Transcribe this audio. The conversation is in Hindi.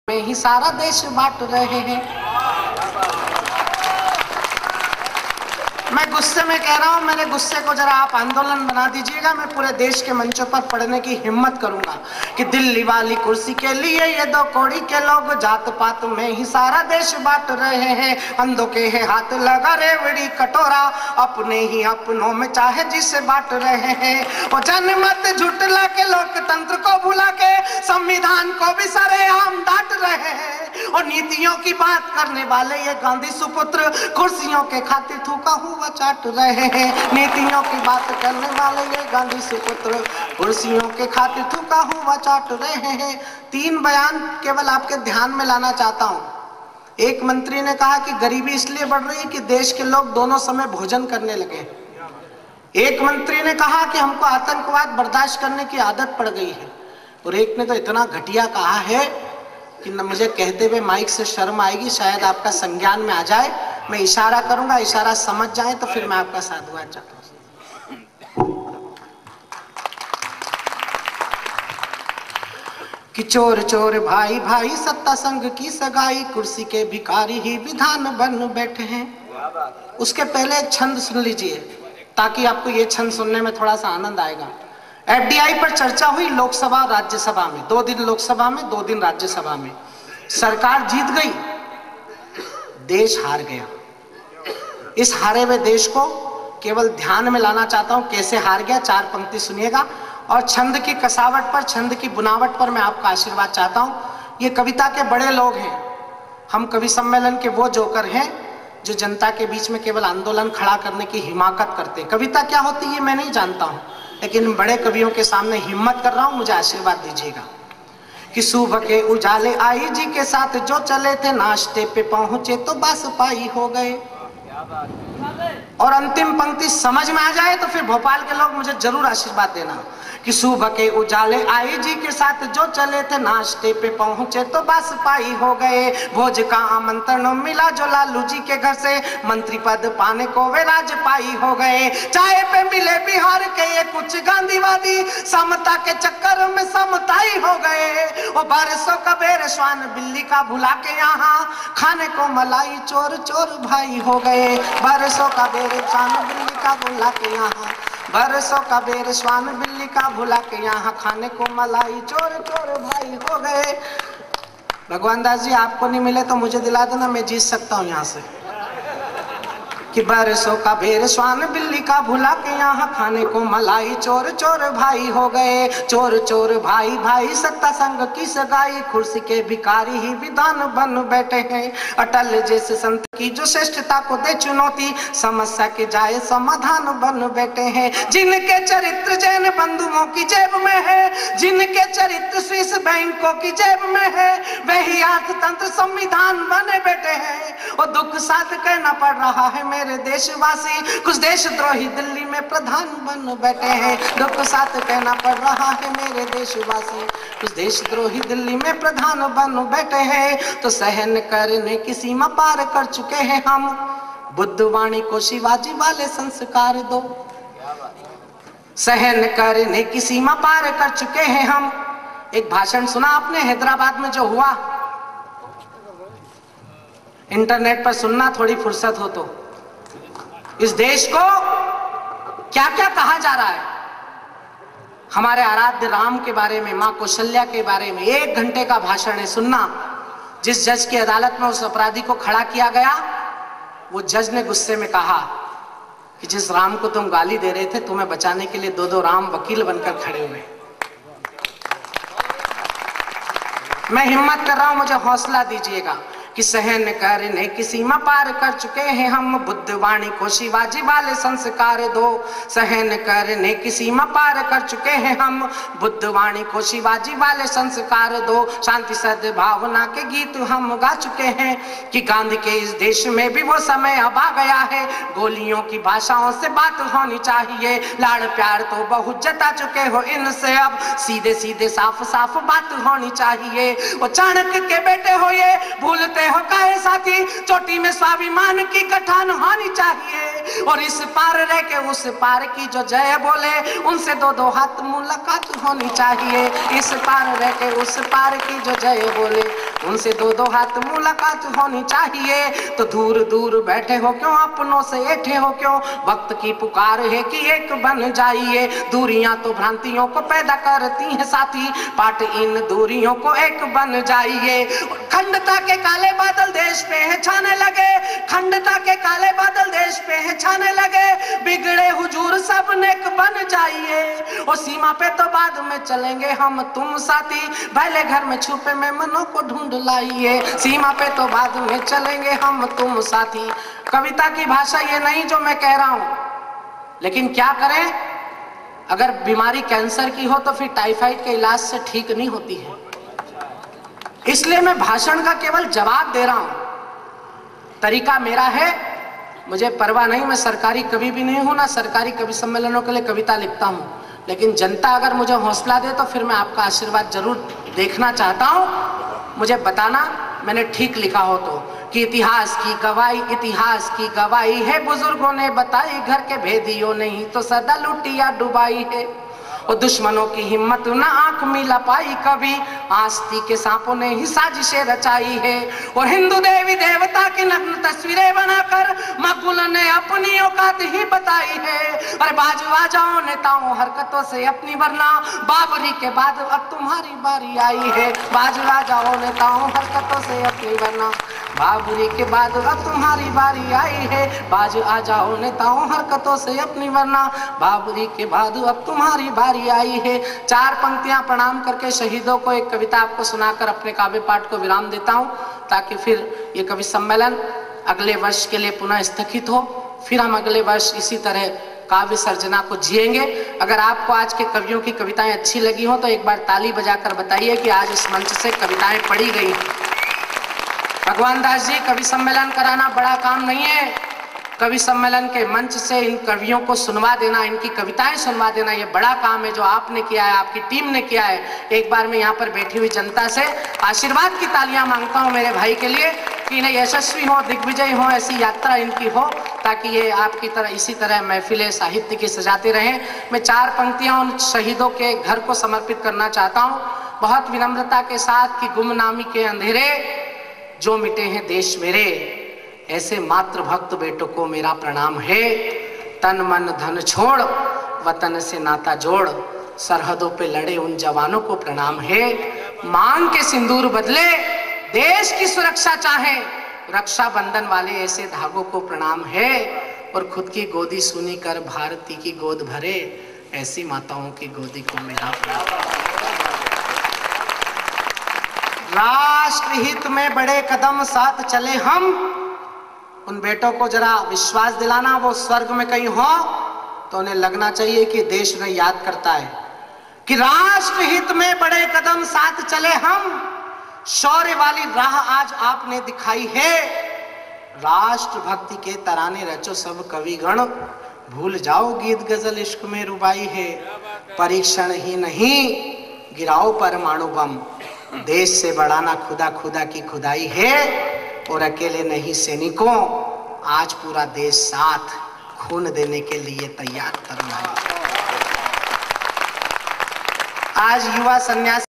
में ही सारा देश बांट रहे हैं। मैं गुस्से में कह रहा हूं, मेरे गुस्से को जरा आप आंदोलन बना दीजिएगा। मैं पूरे देश के मंचों पर पढ़ने की हिम्मत करूंगा कि दिल्ली वाली कुर्सी के लिए ये दो कौड़ी के लोग जात पात में ही सारा देश बांट रहे हैं। अंधों के है हाथ लगा रेवड़ी कटोरा, अपने ही अपनों में चाहे जिसे बांट रहे हैं। वो जनमत झुटला के लोकतंत्र को भुला के संविधान को भी सरेआम डांट रहे हैं। और नीतियों की बात करने वाले ये गांधी सुपुत्र कुर्सियों के खातिर थूका हुआ चाट रहे हैं। नीतियों की बात करने वाले ये गांधी सुपुत्र कुर्सियों के खातिर थूका हुआ चाट रहे हैं। 3 बयान केवल आपके ध्यान में लाना चाहता हूं। एक मंत्री ने कहा कि गरीबी इसलिए बढ़ रही है कि देश के लोग दोनों समय भोजन करने लगे। एक मंत्री ने कहा कि हमको आतंकवाद बर्दाश्त करने की आदत पड़ गई है। और एक ने तो इतना घटिया कहा है कि न मुझे कहते हुए माइक से शर्म आएगी, शायद आपका संज्ञान में आ जाए। मैं इशारा करूंगा, इशारा समझ जाए तो फिर मैं आपका साधुवाद चाहता हूं कि चोर चोर भाई भाई सत्ता संघ की सगाई, कुर्सी के भिखारी ही विधान बन बैठे हैं। उसके पहले एक छंद सुन लीजिए ताकि आपको ये छंद सुनने में थोड़ा सा आनंद आएगा। एफडीआई पर चर्चा हुई लोकसभा और राज्यसभा में, 2 दिन लोकसभा में 2 दिन राज्यसभा में। सरकार जीत गई, देश हार गया। इस हारे हुए देश को केवल ध्यान में लाना चाहता हूं कैसे हार गया। 4 पंक्ति सुनिएगा और छंद की कसावट पर, छंद की बुनावट पर मैं आपका आशीर्वाद चाहता हूं। ये कविता के बड़े लोग हैं। हम कवि सम्मेलन के वो जोकर हैं जो जनता के बीच में केवल आंदोलन खड़ा करने की हिमाकत करते हैं। कविता क्या होती है मैं नहीं जानता हूं, लेकिन बड़े कवियों के सामने हिम्मत कर रहा हूं, मुझे आशीर्वाद दीजिएगा। कि सुबह के उजाले आई जी के साथ जो चले थे, नाश्ते पे पहुंचे तो बस पाई हो गए। और अंतिम पंक्ति समझ में आ जाए तो फिर भोपाल के लोग मुझे जरूर आशीर्वाद देना। कि सुबह के उजाले आई जी के साथ जो चले थे, नाश्ते पे पहुंचे तो बस पाई हो गए। भोज का आमंत्रण मिला जो लालू जी के घर से, मंत्री पद पाने को वे राजपाई हो गए। चाय पे मिले बिहार के ये कुछ गांधीवादी, समता के चक्कर में समताई हो गए। वो बारिशों का बेर श्वान बिल्ली का भुला के यहाँ खाने को मलाई चोर चोर भाई हो गए। बारिशों का बेर श्वान बिल्ली का भुला के यहाँ, बरसों का बेर श्वान बिल्ली का भुला के यहाँ खाने को मलाई चोर चोर भाई हो गए। भगवान दास जी आपको नहीं मिले तो मुझे दिला देना, मैं जीत सकता हूँ यहाँ से। कि बरसों का बेर श्वान बिल्ली का भुला के यहाँ खाने को मलाई चोर चोर भाई हो गए। चोर चोर भाई भाई सत्ता संघ की सगाई, कुर्सी के भिखारी ही विधान बन बैठे हैं। अटल जैसे संत की जो श्रेष्ठता को दे चुनौती, समस्या के जाए समाधान बन बैठे हैं। जिनके चरित्र जैन बंधुओं की जेब में है, जिनके चरित्र स्विस बैंकों की जेब में है, वही अर्थतंत्र संविधान बने बैठे हैं। और दुख साथ कहना पड़ रहा है मेरे देशवासी, कुछ देशद्रोही दिल्ली में प्रधान बन बैठे हैं। दुख साथ कहना पड़ रहा है मेरे देशवासी, कुछ देशद्रोही दिल्ली में प्रधान बन बैठे हैं। तो सहन करने की सीमा पार कर चुके हैं हम, बुद्धवाणी को शिवाजी वाले संस्कार दो। सहन करने की सीमा पार कर चुके हैं हम। एक भाषण सुना आपने हैदराबाद में जो हुआ, इंटरनेट पर सुनना थोड़ी फुर्सत हो तो। इस देश को क्या क्या कहा जा रहा है, हमारे आराध्य राम के बारे में, मां कौशल्या के बारे में 1 घंटे का भाषण है, सुनना। जिस जज की अदालत में उस अपराधी को खड़ा किया गया, वो जज ने गुस्से में कहा कि जिस राम को तुम गाली दे रहे थे, तुम्हें बचाने के लिए 2-2 राम वकील बनकर खड़े हुए। मैं हिम्मत कर रहा हूं, मुझे हौसला दीजिएगा। कि सहन करने की सीमा पार कर चुके हैं हम, बुद्धवाणी को शिवाजी वाले संस्कार दो। सहन करने की सीमा पार कर चुके हैं हम, बुद्धवाणी को शिवाजी वाले संस्कार दो। शांति सद्भावना के गीत हम गा चुके हैं कि गांधी के इस देश में भी वो समय अब आ गया है। गोलियों की भाषाओं से बात होनी चाहिए, लाड़ प्यार तो बहुत जता चुके हो इनसे, अब सीधे सीधे साफ साफ बात होनी चाहिए। वो चाणक्य के बेटे हो ये भूलते हो काहे साथी, चोटी में स्वाभिमान की गठान होनी चाहिए। और इस पार रह के उस पार की जो जय बोले, उनसे 2-2 हाथ मुलाकात होनी चाहिए। इस पार रह के उस पार की जो जय बोले, उनसे दो दो हाथ मुलाकात होनी चाहिए। तो दूर दूर बैठे हो क्यों, अपनों से ऐठे हो क्यों, वक्त की पुकार है कि एक बन जाइए। दूरियां तो भ्रांतियों को पैदा करती हैं साथी, पाट इन दूरियों को एक बन जाइए। खंडता के काले बादल देश पे है छाने लगे, खंडता के काले बादल देश पे है छाने लगे। बिगड़े हुजूर सब नेक बन जाइए। और सीमा पे तो बाद में चलेंगे हम तुम साथी, पहले घर में छुपे मेहमानों को ढूंढ लाइए। सीमा पे तो बाद में चलेंगे हम तुम साथी। कविता की भाषा ये नहीं जो मैं कह रहा हूं, लेकिन क्या करें, अगर बीमारी कैंसर की हो तो फिर टाइफाइड के इलाज से ठीक नहीं होती है। इसलिए मैं भाषण का केवल जवाब दे रहा हूं। तरीका मेरा है, मुझे परवाह नहीं, मैं सरकारी कवि भी नहीं हूं, ना सरकारी कवि सम्मेलनों के लिए कविता लिखता हूं। लेकिन जनता अगर मुझे हौसला दे तो फिर मैं आपका आशीर्वाद जरूर देखना चाहता हूं। मुझे बताना मैंने ठीक लिखा हो तो, कि इतिहास की गवाही है, बुजुर्गों ने बताई, घर के भेदियों नहीं तो सदा लुटिया डुबाई है। और दुश्मनों की हिम्मत ना आंख मिला पाई कभी, आस्ती के सांपों ने ही साजिशें रचाई है। और हिंदू देवी देवता की नग्न तस्वीरें बनाकर मकुल ने अपनी औकात ही बताई है। और बाजू आ जाओ नेताओं हरकतों से अपनी, वरना बाबरी के बाद अब तुम्हारी बारी आई है। बाजू आ जाओ नेताओं हरकतों से अपनी, वरना बाबरी के बाद अब तुम्हारी बारी आई है। बाजू आ जाओ नेताओं हरकतों से अपनी, वरना बाबरी के बाद अब तुम्हारी बारी आई है। चार पंक्तियां प्रणाम करके शहीदों को एक कविता आपको सुनाकर अपने काव्य पाठ को विराम देता हूं, ताकि फिर ये कवि सम्मेलन अगले वर्ष के लिए पुनः स्थगित हो। फिर हम अगले वर्ष इसी तरह काव्य सर्जना को जिएंगे। अगर आपको आज के कवियों की कविताएं अच्छी लगी हो तो एक बार ताली बजाकर बताइए कि आज इस मंच से कविताएं पढ़ी गई। भगवान दास जी, कवि सम्मेलन कराना बड़ा काम नहीं है। कवि सम्मेलन के मंच से इन कवियों को सुनवा देना, इनकी कविताएं सुनवा देना, ये बड़ा काम है जो आपने किया है, आपकी टीम ने किया है। एक बार मैं यहाँ पर बैठी हुई जनता से आशीर्वाद की तालियां मांगता हूँ मेरे भाई के लिए, कि इन्हें यशस्वी हो, दिग्विजय हो, ऐसी यात्रा इनकी हो, ताकि ये आपकी तरह इसी तरह महफिलें साहित्य की सजाते रहें। मैं चार पंक्तियां उन शहीदों के घर को समर्पित करना चाहता हूँ बहुत विनम्रता के साथ, कि गुमनामी के अंधेरे जो मिटे हैं देश मेरे, ऐसे मातृ भक्त बेटों को मेरा प्रणाम है। तन मन धन छोड़ वतन से नाता जोड़, सरहदों पे लड़े उन जवानों को प्रणाम है। मांग के सिंदूर बदले देश की सुरक्षा चाहे, रक्षा बंधन वाले ऐसे धागों को प्रणाम है। और खुद की गोदी सुनी कर भारती की गोद भरे, ऐसी माताओं की गोदी को मेरा प्रणाम। राष्ट्रहित में बड़े कदम साथ चले हम, उन बेटों को जरा विश्वास दिलाना, वो स्वर्ग में कहीं हो तो उन्हें लगना चाहिए कि देश उन्हें याद करता है। कि राष्ट्रहित में बड़े कदम साथ चले हम, शौर्य वाली राह आज आपने दिखाई है। राष्ट्र भक्ति के तराने रचो सब कविगण, भूल जाओ गीत गजल इश्क में रुबाई है। परीक्षण ही नहीं गिराओ परमाणु बम, देश से बढ़ाना खुदा खुदा की खुदाई है। और अकेले नहीं सैनिकों, आज पूरा देश साथ, खून देने के लिए तैयार करना है। आज युवा सन्यासी